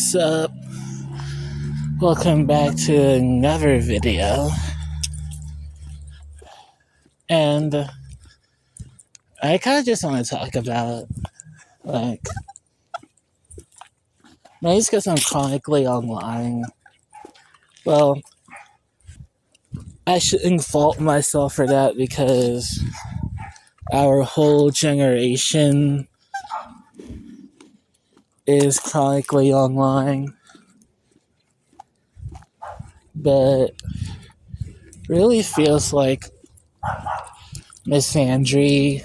What's up? Welcome back to another video. And I kind of just want to talk about, maybe it's because I'm chronically online. Well, I shouldn't fault myself for that because our whole generation is chronically online. But really feels like misandry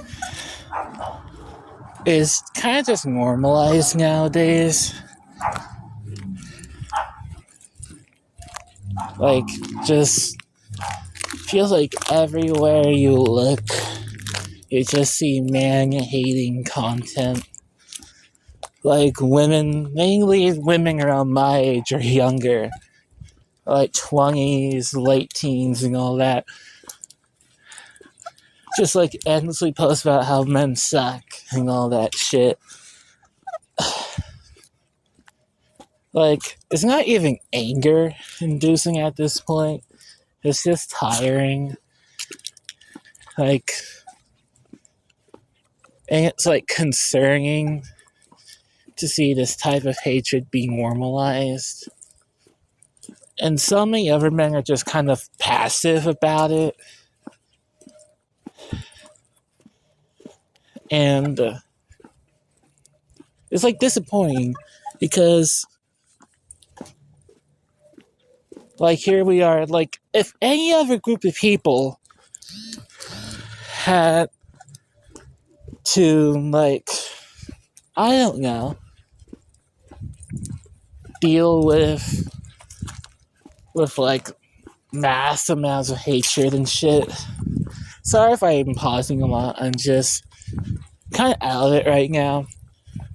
is kind of just normalized nowadays. Just feels like everywhere you look, you just see man-hating content. Women, mainly women around my age or younger, 20s, late teens, and all that, just endlessly post about how men suck and all that shit. It's not even anger inducing at this point. It's just tiring. And it's concerning to see this type of hatred be normalized. And so many other men are just kind of passive about it. And it's disappointing because here we are, if any other group of people had to I don't know, deal with mass amounts of hatred and shit. Sorry if I'm pausing a lot, I'm just kind of out of it right now.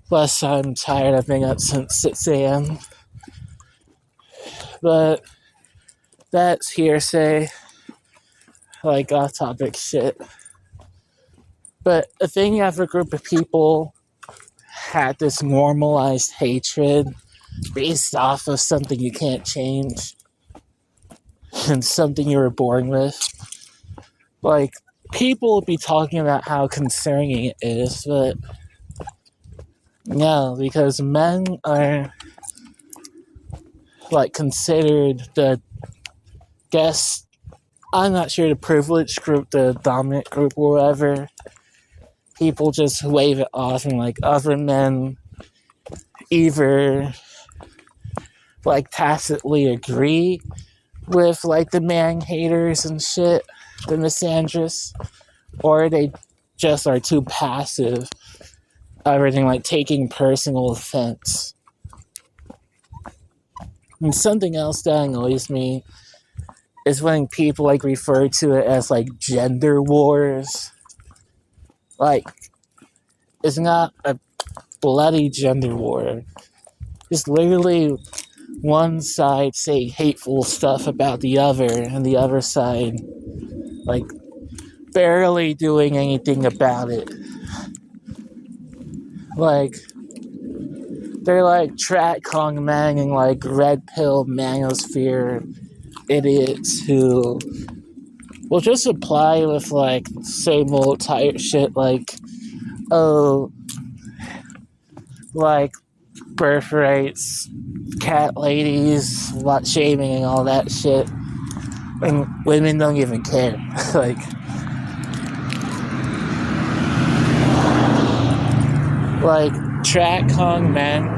Plus I'm tired, I've been up since 6 a.m. But that's hearsay, off topic shit. But if any other group of people had this normalized hatred based off of something you can't change and something you were born with, people would be talking about how concerning it is, but no, because men are considered the I'm not sure, the privileged group, the dominant group, or whatever. People just wave it off, and other men either tacitly agree with the man haters and shit, the misandrists, or they just are too passive, everything taking personal offense. And something else that annoys me is when people refer to it as gender wars. It's not a bloody gender war. It's literally one side saying hateful stuff about the other, and the other side barely doing anything about it. They're track Kong men and red pill manosphere idiots who will just apply with same old tired shit birth rates, cat ladies, lot shaming and all that shit. And women don't even care. Track Kong men.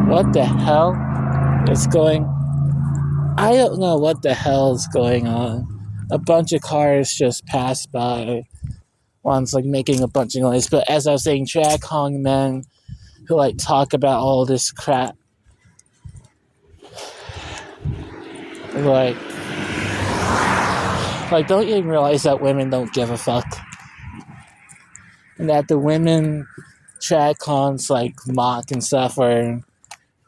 What the hell is going? I don't know what the hell is going on. A bunch of cars just passed by. One's making a bunch of noise. But as I was saying, track Kong men who talk about all this crap. Don't you realize that women don't give a fuck? And that the women track Kongs mock and stuff are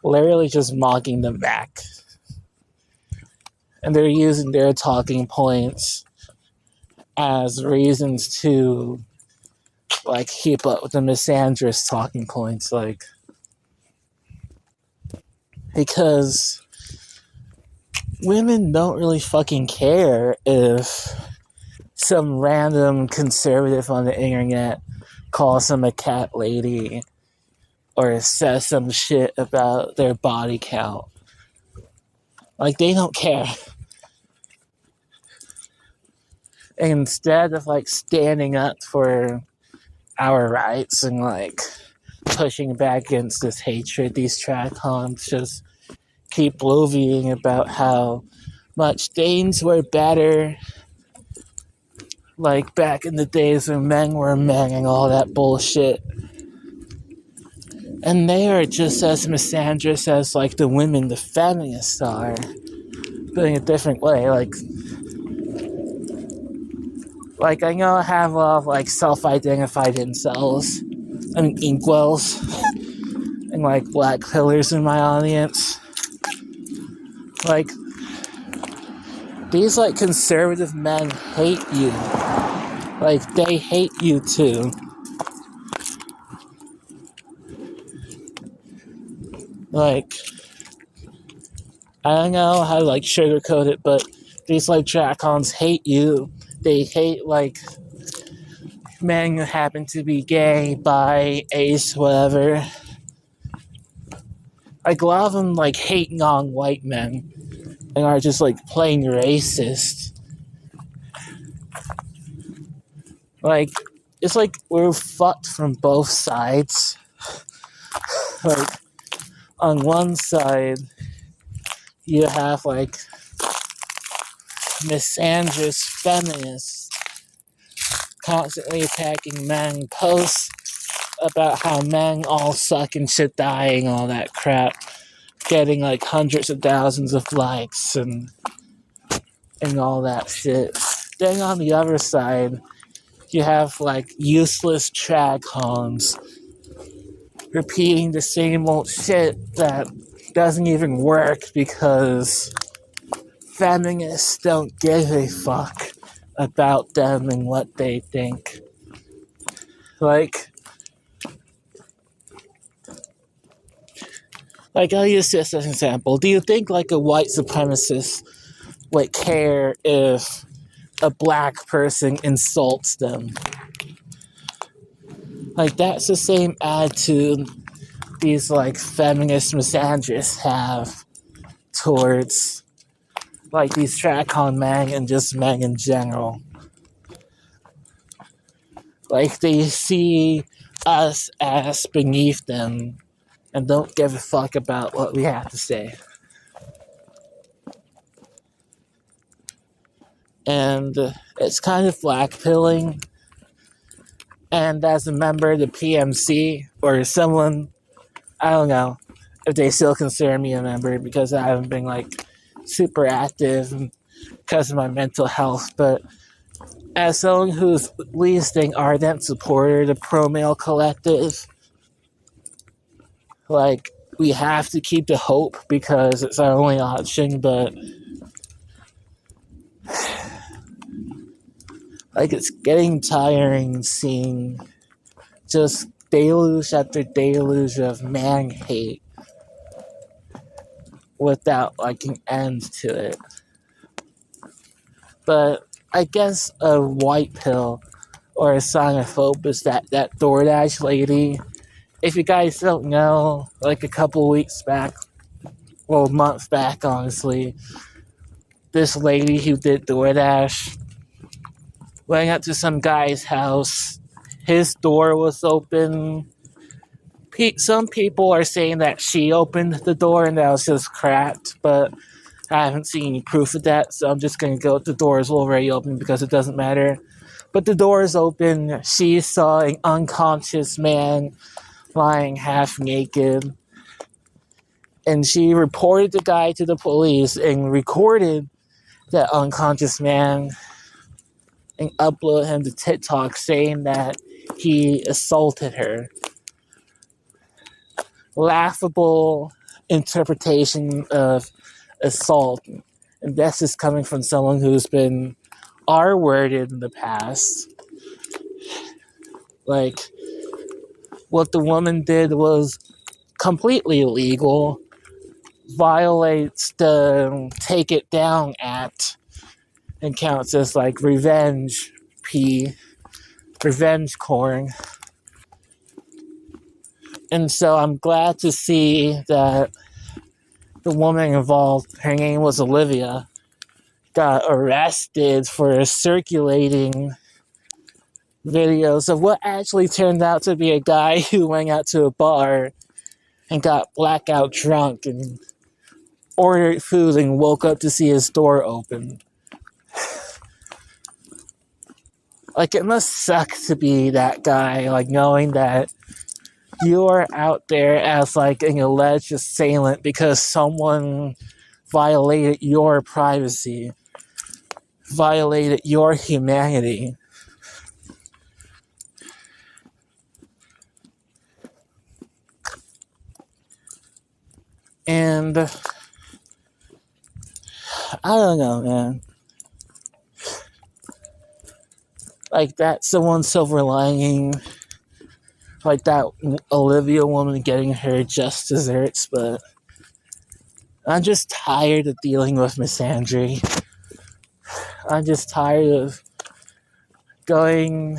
literally just mocking them back. And they're using their talking points as reasons to keep up with the misandrist talking points. because women don't really fucking care if some random conservative on the internet calls them a cat lady or says some shit about their body count. Like, they don't care. Instead of, like, standing up for our rights and, like, pushing back against this hatred, these track homes just keep bloviating about how much things were better, like back in the days when men were men and all that bullshit. And they are just as misandrous as, like, the women, the feminists are, but in a different way. Like I know I have a lot of, like, self-identified incels, I mean, inkwells, and, like, black pillars in my audience. Like, these, like, conservative men hate you. Like, they hate you too. Like, I don't know how to, like, sugarcoat it, but these, like, dracons hate you. They hate, like, men who happen to be gay, bi, ace, whatever. Like, a lot of them, like, hate non-white men and are just, like, plain racist. Like, it's like we're fucked from both sides. Like, on one side, you have, like, misandrous feminists constantly attacking men, posts about how men all suck and should die and all that crap, getting, like, hundreds of thousands of likes and all that shit. Then on the other side, you have, like, useless trad homes repeating the same old shit that doesn't even work because feminists don't give a fuck about them and what they think. Like I'll use this as an example. Do you think, like, a white supremacist would care if a black person insults them? Like, that's the same attitude these, like, feminist misandrists have towards, like, these track-on men and just men in general. Like, they see us as beneath them and don't give a fuck about what we have to say. And it's kind of blackpilling. And as a member of the PMC, or someone, I don't know if they still consider me a member because I haven't been, like, super active because of my mental health, but as someone who's at least an ardent supporter of the pro-male collective, like, we have to keep the hope because it's our only option, but like, it's getting tiring seeing just deluge after deluge of man hate without, like, an end to it. But I guess a white pill or a xenophobe is that DoorDash lady. If you guys don't know, like, a couple weeks back, well, a month back, honestly, this lady who did DoorDash went up to some guy's house. His door was open. Some people are saying that she opened the door and that was just cracked, but I haven't seen any proof of that, so I'm just going to go with the door is already open because it doesn't matter. But the door is open. She saw an unconscious man lying half naked. And she reported the guy to the police and recorded that unconscious man and uploaded him to TikTok saying that he assaulted her. Laughable interpretation of assault. And this is coming from someone who's been R-worded in the past. Like, what the woman did was completely illegal. violates the Take It Down Act and counts as like revenge corn. And so I'm glad to see that the woman involved, her name was Olivia, got arrested for circulating videos of what actually turned out to be a guy who went out to a bar and got blackout drunk and ordered food and woke up to see his door open. Like, it must suck to be that guy, like, knowing that you're out there as, like, an alleged assailant because someone violated your privacy, violated your humanity. And I don't know, man. Like, that's the one silver lining. Like, that Olivia woman getting her just desserts, but I'm just tired of dealing with misandry. I'm just tired of going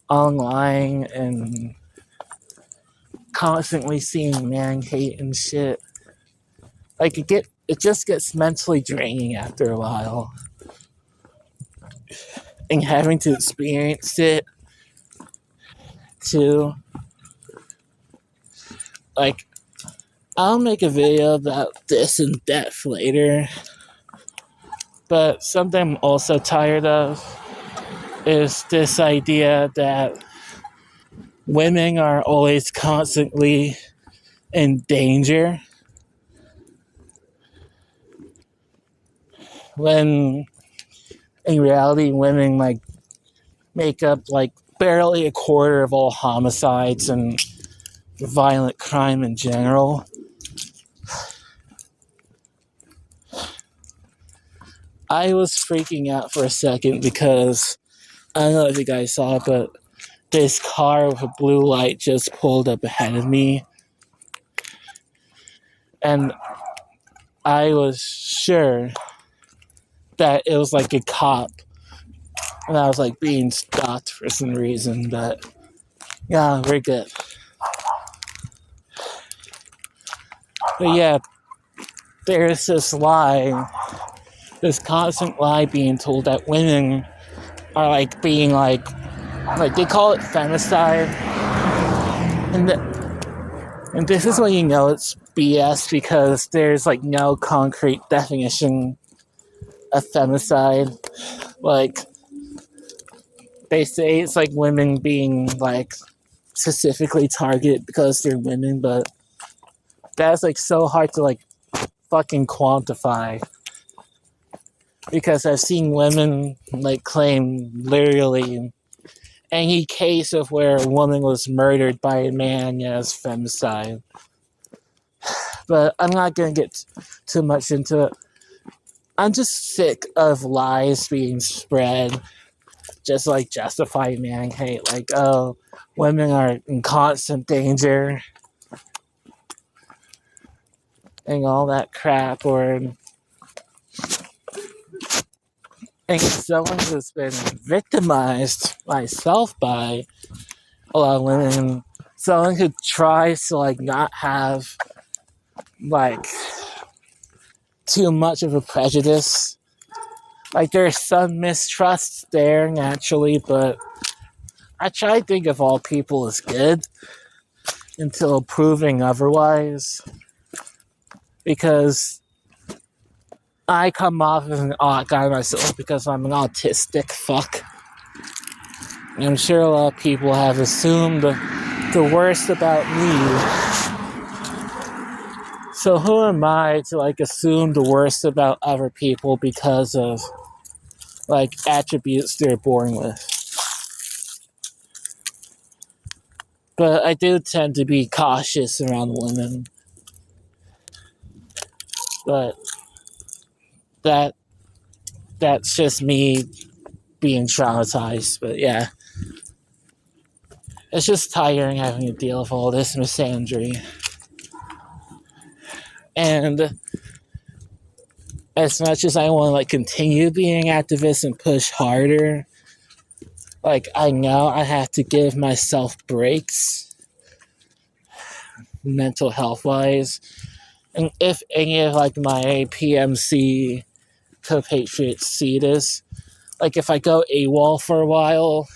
online and constantly seeing man hate and shit. Like, it just gets mentally draining after a while. And having to experience it too. Like, I'll make a video about this in depth later. But something I'm also tired of is this idea that women are always constantly in danger. When in reality, women like make up like barely a quarter of all homicides and violent crime in general. I was freaking out for a second because I don't know if you guys saw it, but this car with a blue light just pulled up ahead of me. And I was sure that it was like a cop. And I was like being stopped for some reason, but yeah, we're good. But yeah, there's this lie, this constant lie being told that women are like being like they call it femicide. And this is when you know it's BS because there's like no concrete definition of femicide. Like, they say it's like women being like specifically targeted because they're women, but that's like so hard to like fucking quantify. Because I've seen women like claim literally any case of where a woman was murdered by a man as femicide. But I'm not going to get too much into it. I'm just sick of lies being spread just like justify man hate. Like, oh, women are in constant danger and all that crap. Or and someone who's been victimized myself by a lot of women, someone who tries to like not have like too much of a prejudice. Like, there's some mistrust there naturally, but I try to think of all people as good until proving otherwise, because I come off as an odd guy myself because I'm an autistic fuck. And I'm sure a lot of people have assumed the worst about me. So who am I to like assume the worst about other people because of like attributes they're born with? But I do tend to be cautious around women. But that's just me being traumatized. But yeah, it's just tiring having to deal with all this misandry. And as much as I want to like continue being activist and push harder, like I know I have to give myself breaks, mental health wise. And if any of like my PMC compatriots see this, like if I go AWOL for a while,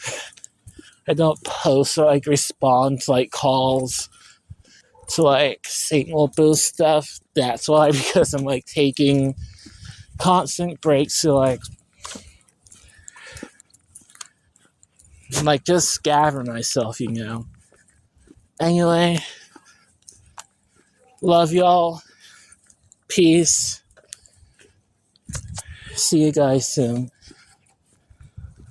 I don't post or like respond to like calls to like signal boost stuff. That's why, because I'm like taking constant breaks to like just scatter myself, you know. Anyway, love y'all. Peace. See you guys soon.